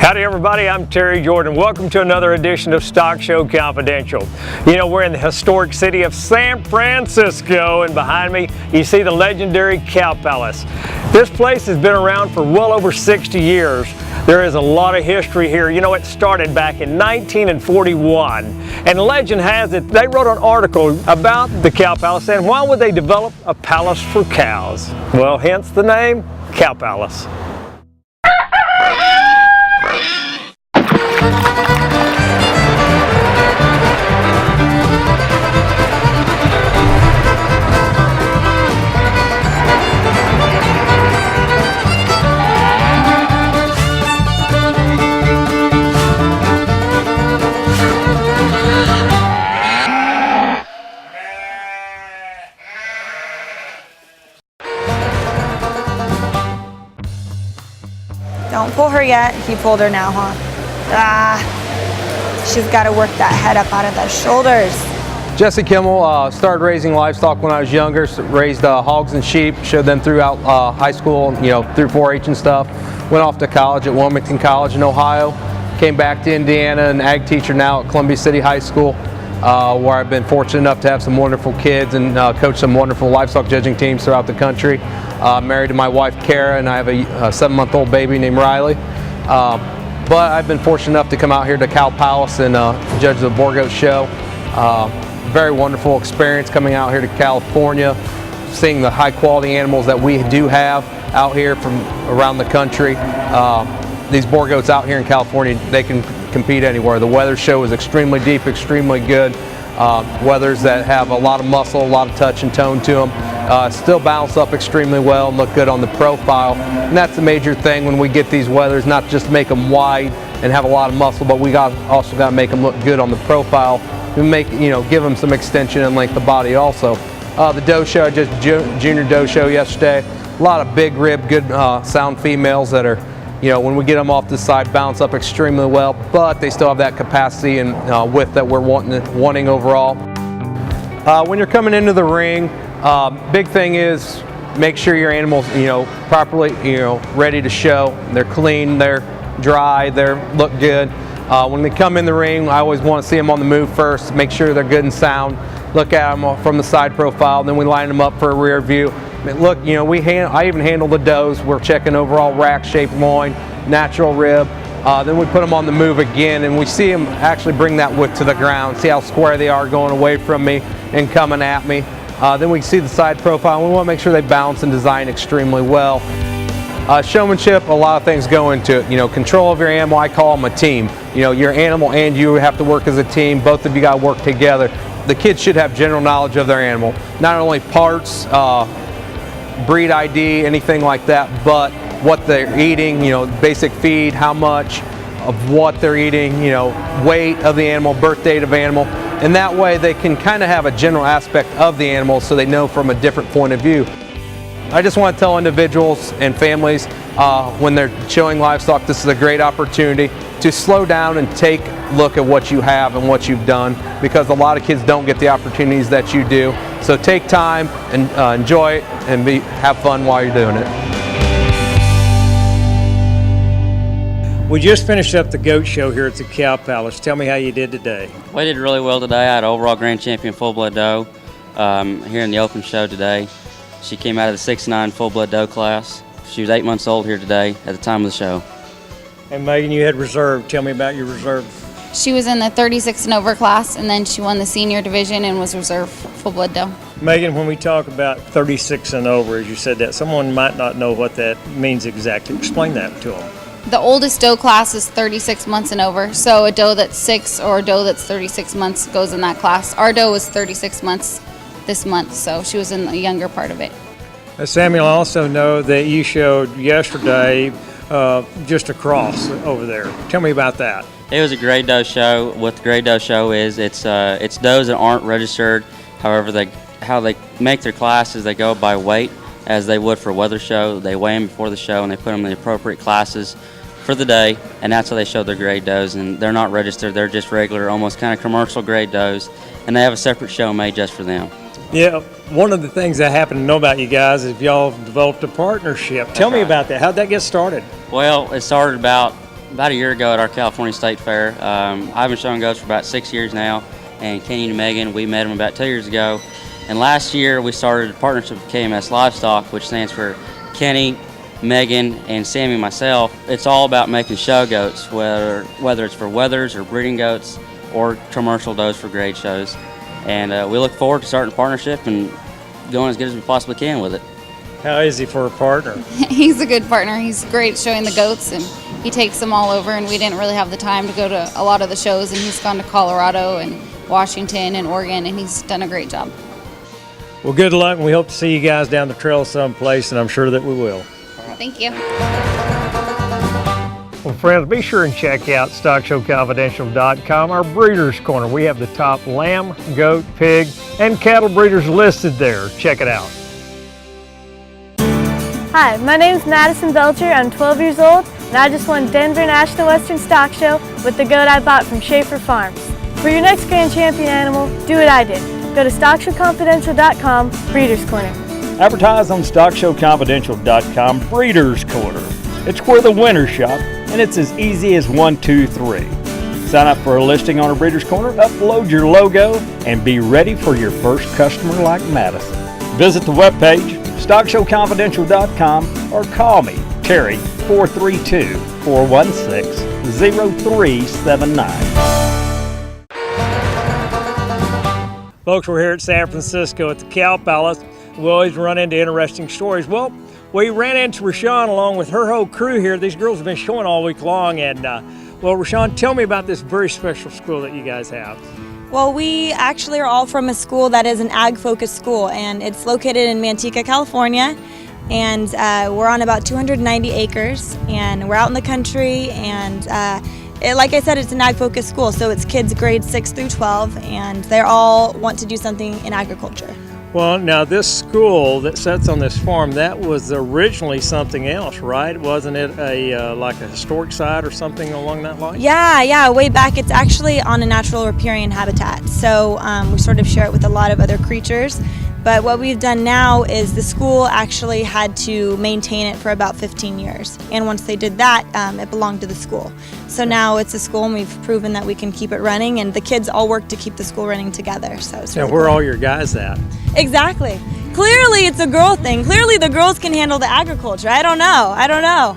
Howdy everybody, I'm Terry Jordan. Welcome to another edition of Stockshow Confidential. You know, we're in the historic city of San Francisco, and behind me you see the legendary Cow Palace. This place has been around for well over 60 years. There is a lot of history here. You know, it started back in 1941, and legend has it they wrote an article about the Cow Palace saying, why would they develop a palace for cows? Well, hence the name, Cow Palace. Don't pull her yet. He pulled her now, huh? She's got to work that head up out of the shoulders. Jesse Kimmel, started raising livestock when I was younger, raised hogs and sheep, showed them throughout high school, you know, through 4-H and stuff. Went off to college at Wilmington College in Ohio, came back to Indiana, an ag teacher now at Columbia City High School, where I've been fortunate enough to have some wonderful kids and coach some wonderful livestock judging teams throughout the country. Married to my wife Kara, and I have a 7-month-old baby named Riley. But I've been fortunate enough to come out here to Cow Palace and judge the Boar Goat Show. Very wonderful experience coming out here to California, seeing the high quality animals that we do have out here from around the country. These boar goats out here in California, they can compete anywhere. The weather show is extremely deep, extremely good. Wethers that have a lot of muscle, a lot of touch and tone to them. Still balance up extremely well and look good on the profile. And that's the major thing when we get these wethers, not just to make them wide and have a lot of muscle, but we also got to make them look good on the profile and make, you know, give them some extension and length of body also. The doe show, I just junior doe show yesterday. A lot of big rib, good sound females that are, you know, when we get them off the side, bounce up extremely well, but they still have that capacity and width that we're wanting overall. When you're coming into the ring, big thing is make sure your animals, you know, properly, you know, ready to show. They're clean, they're dry, they look good. When they come in the ring, I always want to see them on the move first, make sure they're good and sound. Look at them from the side profile, then we line them up for a rear view. Look, you know, I even handle the does. We're checking overall rack shape, loin, natural rib. Then we put them on the move again, and we see them actually bring that width to the ground, see how square they are going away from me and coming at me. Then we see the side profile, and we want to make sure they balance and design extremely well. Showmanship, a lot of things go into it. You know, control of your animal, I call them a team. You know, your animal and you have to work as a team. Both of you got to work together. The kids should have general knowledge of their animal, not only parts, breed ID, anything like that, but what they're eating, you know, basic feed, how much of what they're eating, you know, weight of the animal, birth date of animal, and that way they can kind of have a general aspect of the animal so they know from a different point of view. I just want to tell individuals and families when they're showing livestock, this is a great opportunity to slow down and take a look at what you have and what you've done, because a lot of kids don't get the opportunities that you do. So take time and enjoy it and have fun while you're doing it. We just finished up the goat show here at the Cow Palace. Tell me how you did today. We did really well today. I had overall grand champion full-blood doe here in the open show today. She came out of the 6'9" full-blood doe class. She was 8 months old here today at the time of the show. And Megan, you had reserve. Tell me about your reserve. She was in the 36 and over class, and then she won the senior division and was reserve full-blood doe. Megan, when we talk about 36 and over, as you said that, someone might not know what that means exactly. Explain that to them. The oldest doe class is 36 months and over, so a doe that's 6 or a doe that's 36 months goes in that class. Our doe was 36 months this month, so she was in the younger part of it. Samuel, I also know that you showed yesterday just a cross over there. Tell me about that. It was a grade doe show. What the grade doe show is, it's does that aren't registered. However, how they make their classes, they go by weight as they would for a weather show. They weigh them before the show and they put them in the appropriate classes for the day, and that's how they show their grade does. And they're not registered, they're just regular, almost kind of commercial grade does, and they have a separate show made just for them. Yeah, one of the things I happen to know about you guys is y'all developed a partnership. Tell me about that. How'd that get started? Well, it started about about a year ago at our California State Fair. I've been showing goats for about 6 years now, and Kenny and Megan, we met them about 2 years ago. And last year we started a partnership with KMS Livestock, which stands for Kenny, Megan, and Sammy and myself. It's all about making show goats, whether it's for wethers or breeding goats or commercial does for grade shows. And we look forward to starting a partnership and going as good as we possibly can with it. How is he for a partner? He's a good partner. He's great showing the goats, and he takes them all over, and we didn't really have the time to go to a lot of the shows, and he's gone to Colorado and Washington and Oregon, and he's done a great job. Well, good luck, and we hope to see you guys down the trail someplace, and I'm sure that we will. Thank you. Well, friends, be sure and check out StockshowConfidential.com, our Breeders' Corner. We have the top lamb, goat, pig, and cattle breeders listed there. Check it out. Hi, my name is Madison Belcher. I'm 12 years old, and I just won Denver National Western Stock Show with the goat I bought from Schaefer Farms. For your next grand champion animal, do what I did. Go to StockshowConfidential.com, Breeders' Corner. Advertise on StockshowConfidential.com, Breeders' Corner. It's where the winners shop, and it's as easy as 1, 2, 3. Sign up for a listing on a Breeders' Corner, upload your logo, and be ready for your first customer like Madison. Visit the webpage, StockshowConfidential.com, or call me, Terry, 432-416-0379. Folks, we're here at San Francisco at the Cow Palace. We always run into interesting stories. Well, we ran into Rashawn along with her whole crew here. These girls have been showing all week long. And, well, Rashawn, tell me about this very special school that you guys have. Well, we actually are all from a school that is an ag-focused school, and it's located in Manteca, California. And we're on about 290 acres, and we're out in the country. And like I said, it's an ag-focused school, so it's kids grades 6 through 12, and they all want to do something in agriculture. Well, now this school that sits on this farm, that was originally something else, right? Wasn't it a like a historic site or something along that line? Yeah, way back. It's actually on a natural riparian habitat, so we sort of share it with a lot of other creatures. But what we've done now is the school actually had to maintain it for about 15 years. And once they did that, it belonged to the school. So now it's a school, and we've proven that we can keep it running, and the kids all work to keep the school running together. So it's really Now, where are cool. all your guys at? Exactly. Clearly it's a girl thing. Clearly the girls can handle the agriculture. I don't know.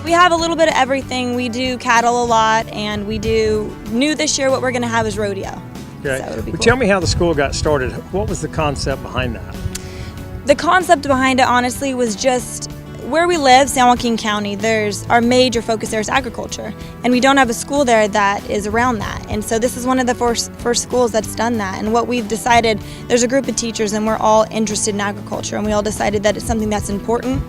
We have a little bit of everything. We do cattle a lot, and we do, new this year, what we're gonna have is rodeo. Okay. So it'll be Well, cool. tell me how the school got started. What was the concept behind that? The concept behind it, honestly, was just where we live, San Joaquin County, our major focus there is agriculture. And we don't have a school there that is around that. And so this is one of the first schools that's done that. And what we've decided, there's a group of teachers, and we're all interested in agriculture. And we all decided that it's something that's important,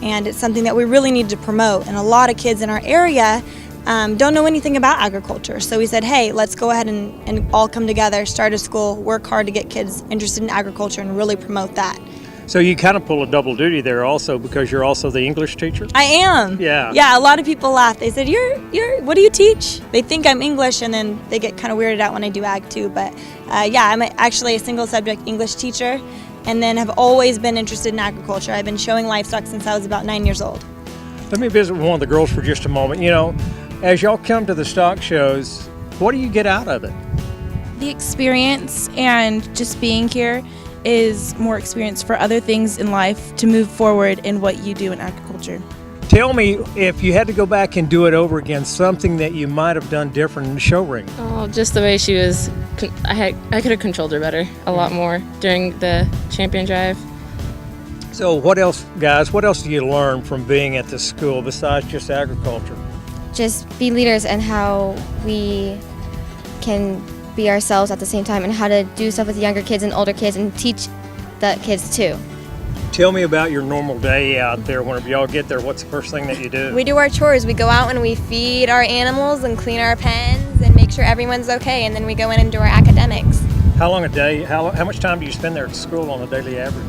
and it's something that we really need to promote. And a lot of kids in our area don't know anything about agriculture. So we said, hey, let's go ahead and all come together, start a school, work hard to get kids interested in agriculture and really promote that. So you kind of pull a double duty there also, because you're also the English teacher? I am. Yeah. Yeah, a lot of people laugh. They said, what do you teach? They think I'm English, and then they get kind of weirded out when I do ag too. But yeah, I'm actually a single subject English teacher, and then have always been interested in agriculture. I've been showing livestock since I was about 9 years old. Let me visit with one of the girls for just a moment. You know, as y'all come to the stock shows, what do you get out of it? The experience, and just being here is more experience for other things in life to move forward in what you do in agriculture. Tell me, if you had to go back and do it over again, something that you might have done different in the show ring. Oh, just the way she was, I could have controlled her better, a lot more during the champion drive. So what else, guys, what else do you learn from being at this school besides just agriculture? Just be leaders, and how we can be ourselves at the same time, and how to do stuff with younger kids and older kids and teach the kids too. Tell me about your normal day out there. Whenever y'all get there, what's the first thing that you do? We do our chores. We go out and we feed our animals and clean our pens and make sure everyone's okay, and then we go in and do our academics. How long a day, how much time do you spend there at school on a daily average?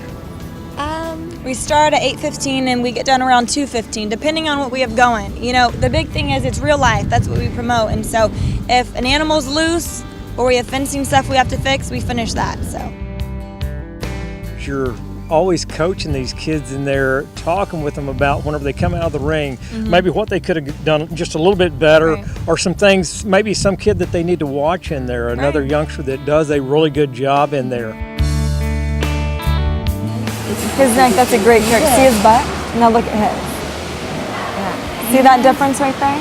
We start at 8:15 and we get done around 2:15, depending on what we have going. You know, the big thing is it's real life. That's what we promote. And so if an animal's loose or we have fencing stuff we have to fix, we finish that. So You're always coaching these kids and they're talking with them about whenever they come out of the ring, maybe what they could have done just a little bit better, or some things, maybe some kid that they need to watch in there, another youngster that does a really good job in there. His neck, that's a great trick. See his butt? Now look at his. Yeah. See that difference right there?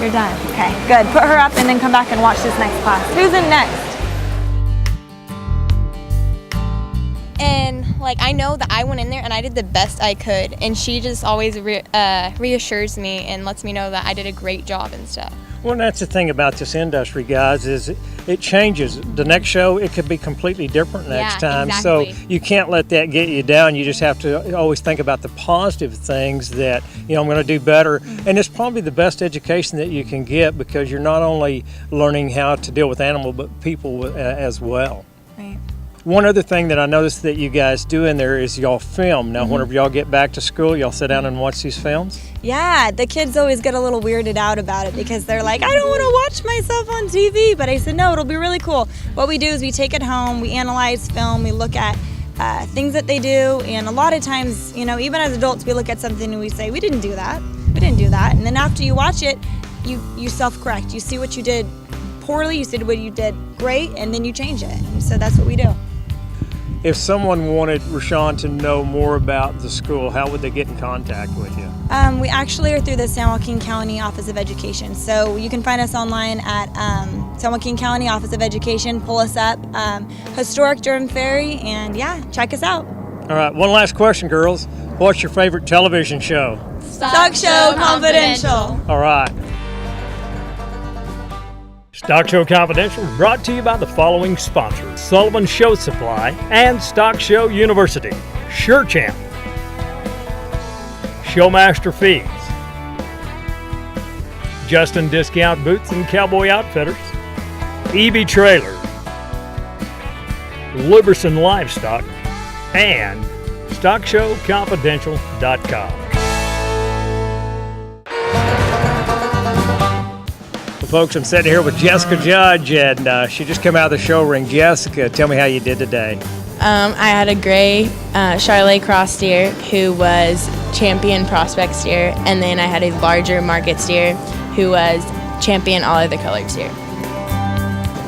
You're done. Okay, good. Put her up and then come back and watch this next class. Who's in next? And like I know that I went in there and I did the best I could, and she just always reassures me and lets me know that I did a great job and stuff. Well, that's the thing about this industry, guys, is it changes. The next show, it could be completely different next time. Exactly. So you can't let that get you down. You just have to always think about the positive things that, you know, I'm going to do better. And it's probably the best education that you can get, because you're not only learning how to deal with animals, but people as well. Right. One other thing that I noticed that you guys do in there is y'all film. Now, whenever y'all get back to school, y'all sit down and watch these films? Yeah, the kids always get a little weirded out about it because they're like, I don't want to watch myself on TV. But I said, no, it'll be really cool. What we do is we take it home, we analyze film, we look at things that they do. And a lot of times, you know, even as adults, we look at something and we say, we didn't do that. We didn't do that. And then after you watch it, you self-correct. You see what you did poorly, you see what you did great, and then you change it. And so that's what we do. If someone wanted Rashawn to know more about the school, how would they get in contact with you? We actually are through the San Joaquin County Office of Education. So you can find us online at San Joaquin County Office of Education. Pull us up, historic Jordan Ferry, and yeah, check us out. All right, one last question, girls. What's your favorite television show? Stockshow Confidential. All right. Stockshow Confidential is brought to you by the following sponsors: Sullivan Show Supply and Stockshow University, SureChamp, Showmaster Feeds, Justin Discount Boots and Cowboy Outfitters, EB Trailers, Liberson Livestock, and StockshowConfidential.com. Folks, I'm sitting here with Jessica Judge, and she just came out of the show ring. Jessica, tell me how you did today. I had a gray Charolais cross steer who was champion prospect steer, and then I had a larger market steer who was champion all other colored steer.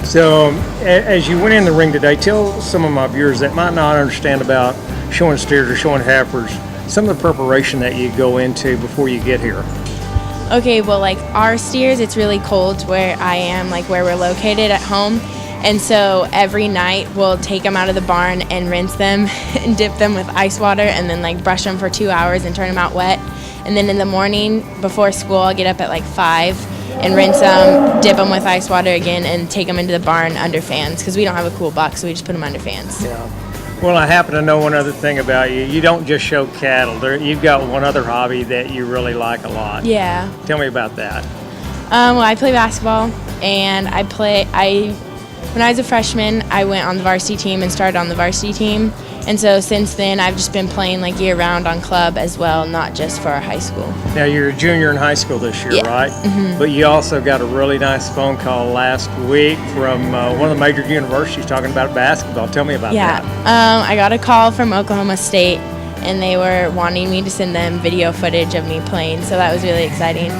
So, as you went in the ring today, tell some of my viewers that might not understand about showing steers or showing heifers, some of the preparation that you go into before you get here. Okay, well, like our steers, it's really cold where I am, like where we're located at home. And so every night we'll take them out of the barn and rinse them and dip them with ice water and then like brush them for 2 hours and turn them out wet. And then in the morning before school, I'll get up at like 5 and rinse them, dip them with ice water again, and take them into the barn under fans because we don't have a cool box, so we just put them under fans. Yeah. Well, I happen to know one other thing about you. You don't just show cattle. You've got one other hobby that you really like a lot. Yeah. Tell me about that. Well, I play basketball, and when I was a freshman, I went on the varsity team and started on the varsity team. And so since then, I've just been playing like year-round on club as well, not just for our high school. Now, you're a junior in high school this year, right? Mm-hmm. But you also got a really nice phone call last week from one of the major universities talking about basketball. Tell me about that. I got a call from Oklahoma State, and they were wanting me to send them video footage of me playing, so that was really exciting.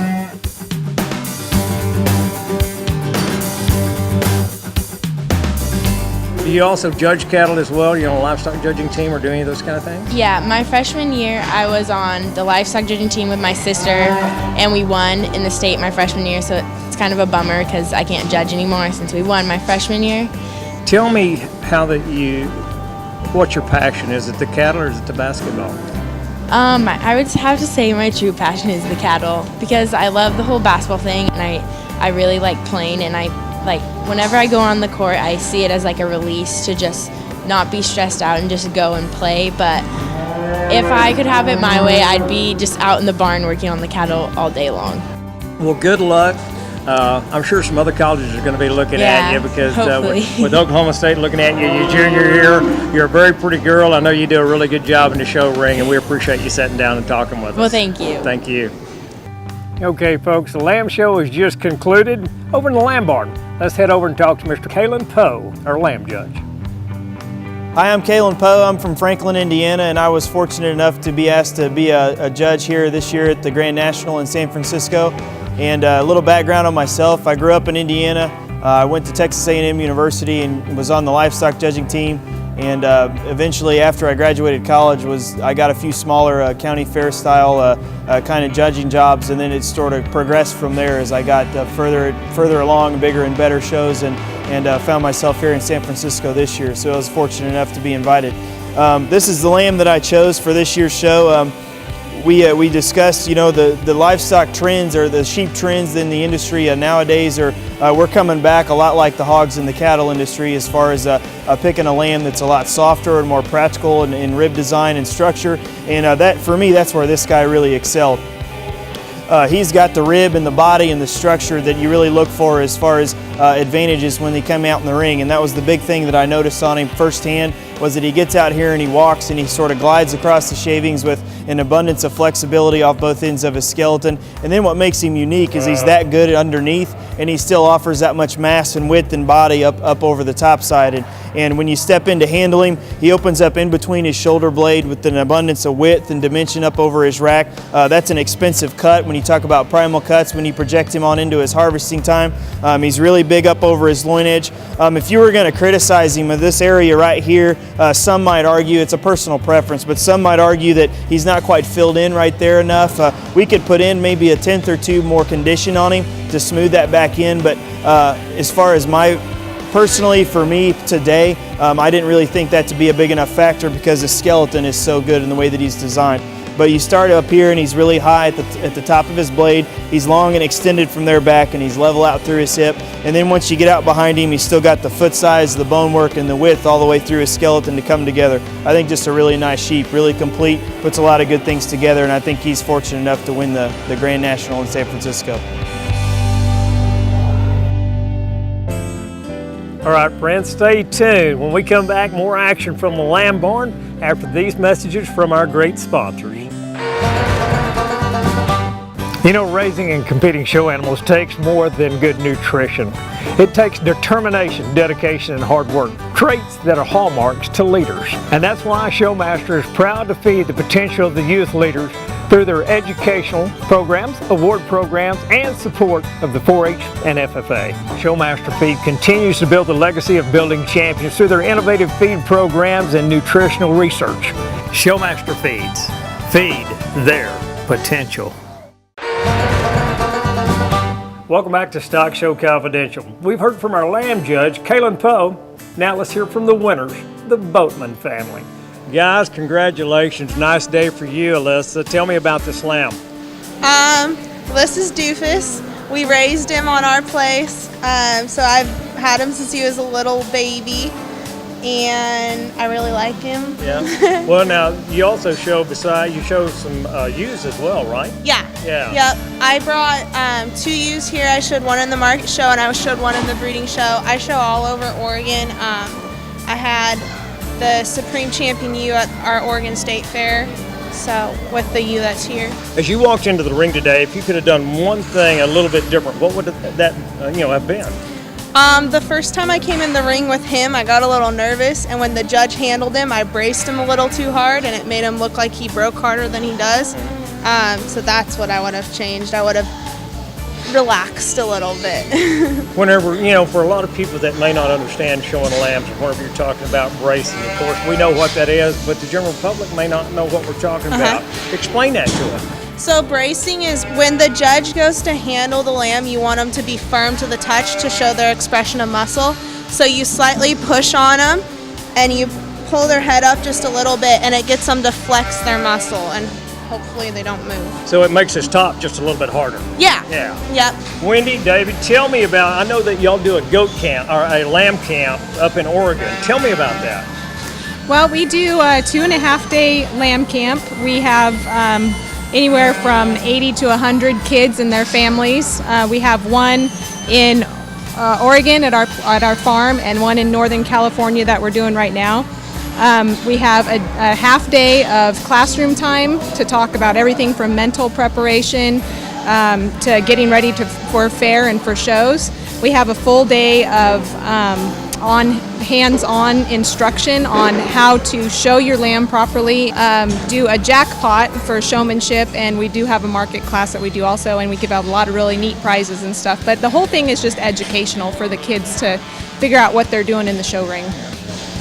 Do you also judge cattle as well? You're on a livestock judging team or do any of those kind of things? Yeah, my freshman year, I was on the livestock judging team with my sister, and we won in the state my freshman year, so it's kind of a bummer because I can't judge anymore since we won my freshman year. Tell me what your passion is. Is it the cattle or is it the basketball? I would have to say my true passion is the cattle because I love the whole basketball thing, and I really like playing, and whenever I go on the court, I see it as like a release to just not be stressed out and just go and play. But if I could have it my way, I'd be just out in the barn working on the cattle all day long. Well, good luck. I'm sure some other colleges are going to be looking at you because with Oklahoma State looking at you, you're junior here, you're a very pretty girl. I know you do a really good job in the show ring, and we appreciate you sitting down and talking with us. Well, thank you. Thank you. Okay, folks, the lamb show is just concluded over in the lamb barn. Let's head over and talk to Mr. Kalen Poe, our lamb judge. Hi, I'm Kalen Poe. I'm from Franklin, Indiana, and I was fortunate enough to be asked to be a judge here this year at the Grand National in San Francisco. And a little background on myself: I grew up in Indiana. I went to Texas A&M University and was on the livestock judging team. And eventually, after I graduated college, I got a few smaller county fair style kind of judging jobs, and then it sort of progressed from there as I got further along, bigger and better shows, and found myself here in San Francisco this year. So I was fortunate enough to be invited. This is the lamb that I chose for this year's show. We discussed, the livestock trends, or the sheep trends in the industry nowadays we're coming back a lot like the hogs in the cattle industry, as far as picking a lamb that's a lot softer and more practical in rib design and structure. And that, for me, that's where this guy really excelled. He's got the rib and the body and the structure that you really look for as far as advantages when they come out in the ring. And that was the big thing that I noticed on him firsthand, was that he gets out here and he walks and he sort of glides across the shavings with an abundance of flexibility off both ends of his skeleton. And then what makes him unique is he's that good underneath, and he still offers that much mass and width and body up over the top side. And when you step in to handle him, he opens up in between his shoulder blade with an abundance of width and dimension up over his rack. That's an expensive cut when you talk about primal cuts. When you project him on into his harvesting time, he's really big up over his loin edge. If you were going to criticize him in this area right here, some might argue, it's a personal preference, but some might argue that he's not quite filled in right there enough. We could put in maybe a tenth or two more condition on him to smooth that back in, but as far as personally, for me today, I didn't really think that to be a big enough factor because the skeleton is so good in the way that he's designed. But you start up here and he's really high at the top of his blade. He's long and extended from there back, and he's level out through his hip. And then once you get out behind him, he's still got the foot size, the bone work, and the width all the way through his skeleton to come together. I think just a really nice sheep, really complete, puts a lot of good things together, and I think he's fortunate enough to win the Grand National in San Francisco. All right, friends, stay tuned. When we come back, more action from the Lamb Barn after these messages from our great sponsors. Raising and competing show animals takes more than good nutrition. It takes determination, dedication, and hard work, traits that are hallmarks to leaders. And that's why Showmaster is proud to feed the potential of the youth leaders through their educational programs, award programs, and support of the 4-H and FFA. Showmaster Feed continues to build the legacy of building champions through their innovative feed programs and nutritional research. Showmaster Feeds. Feed their potential. Welcome back to Stock Show Confidential. We've heard from our lamb judge, Kalen Poe. Now let's hear from the winners, the Boatman family. Guys, congratulations. Nice day for you, Alyssa. Tell me about this lamb. This is Doofus. We raised him on our place. So I've had him since he was a little baby, and I really like him. Yeah. Well, now you also show some ewes as well, right? Yeah. Yeah. Yep. I brought 2 ewes here. I showed one in the market show, and I showed one in the breeding show. I show all over Oregon. I had the Supreme Champion ewe at our Oregon State Fair, so with the ewe that's here. As you walked into the ring today, if you could have done one thing a little bit different, what would that have been? The first time I came in the ring with him, I got a little nervous, and when the judge handled him, I braced him a little too hard, and it made him look like he broke harder than he does. So that's what I would have changed. I would have relaxed a little bit. Whenever, for a lot of people that may not understand showing lambs, or whenever you're talking about bracing, of course, we know what that is, but the general public may not know what we're talking about. Explain that to them. So bracing is when the judge goes to handle the lamb, you want them to be firm to the touch to show their expression of muscle. So you slightly push on them and you pull their head up just a little bit, and it gets them to flex their muscle, and hopefully they don't move. So it makes his top just a little bit harder. Yeah. Yeah. Yep. Wendy, David, tell me about, I know that y'all do a goat camp or a lamb camp up in Oregon. Tell me about that. Well, we do a 2.5-day lamb camp. We have anywhere from 80 to 100 kids and their families. We have one in Oregon at our farm, and one in Northern California that we're doing right now. We have a half day of classroom time to talk about everything from mental preparation to getting ready for fair and for shows. We have a full day of hands-on instruction on how to show your lamb properly, do a jackpot for showmanship, and we do have a market class that we do also, and we give out a lot of really neat prizes and stuff. But the whole thing is just educational for the kids to figure out what they're doing in the show ring.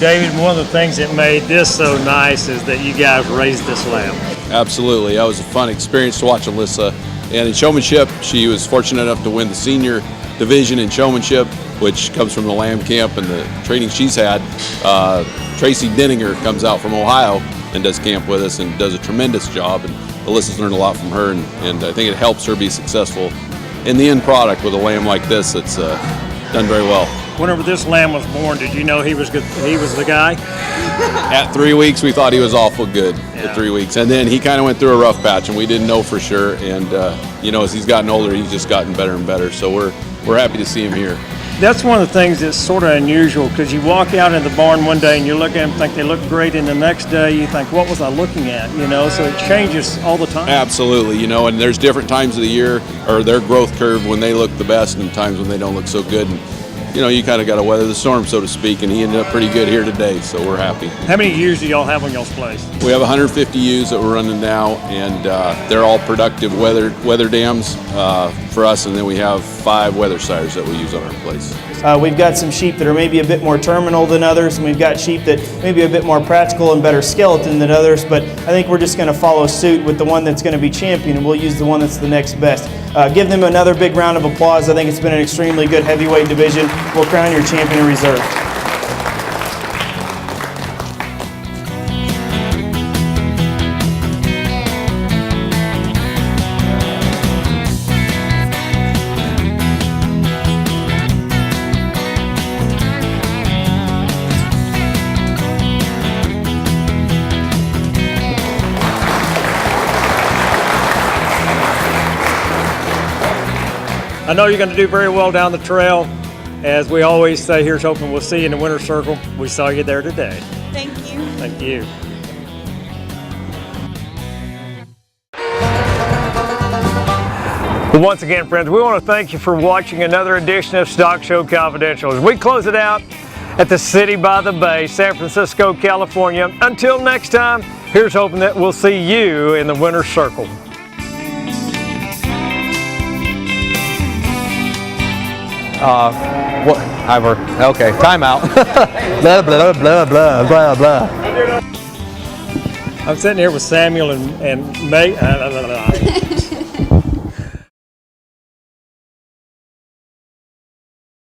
David, one of the things that made this so nice is that you guys raised this lamb. Absolutely. That was a fun experience to watch Alyssa. And in showmanship, she was fortunate enough to win the senior division in showmanship, which comes from the lamb camp and the training she's had. Tracy Denninger comes out from Ohio and does camp with us and does a tremendous job. And Alyssa's learned a lot from her, and I think it helps her be successful in the end product with a lamb like this that's done very well. Whenever this lamb was born, did you know he was good? He was the guy? At 3 weeks, we thought he was awful good at 3 weeks. And then he kind of went through a rough patch, and we didn't know for sure. And, as he's gotten older, he's just gotten better and better. So we're happy to see him here. That's one of the things that's sort of unusual, because you walk out in the barn one day and you look at them and think they look great, and the next day you think, what was I looking at? So it changes all the time. Absolutely, and there's different times of the year, or their growth curve, when they look the best and times when they don't look so good. And, you kind of got to weather the storm, so to speak, and he ended up pretty good here today, so we're happy. How many ewes do y'all have on y'all's place? We have 150 ewes that we're running now, and they're all productive weather dams for us, and then we have 5 weather sires that we use on our place. We've got some sheep that are maybe a bit more terminal than others, and we've got sheep that may be a bit more practical and better skeleton than others, but I think we're just going to follow suit with the one that's going to be champion, and we'll use the one that's the next best. Give them another big round of applause. I think it's been an extremely good heavyweight division. We'll crown your champion in reserve. I know you're going to do very well down the trail. As we always say, here's hoping we'll see you in the winner's circle. We saw you there today. Thank you. Thank you. Well, once again, friends, we want to thank you for watching another edition of Stock Show Confidential. As we close it out at the City by the Bay, San Francisco, California. Until next time, here's hoping that we'll see you in the winner's circle. Okay, timeout. Blah, blah, blah, blah, blah, blah. I'm sitting here with Samuel and May.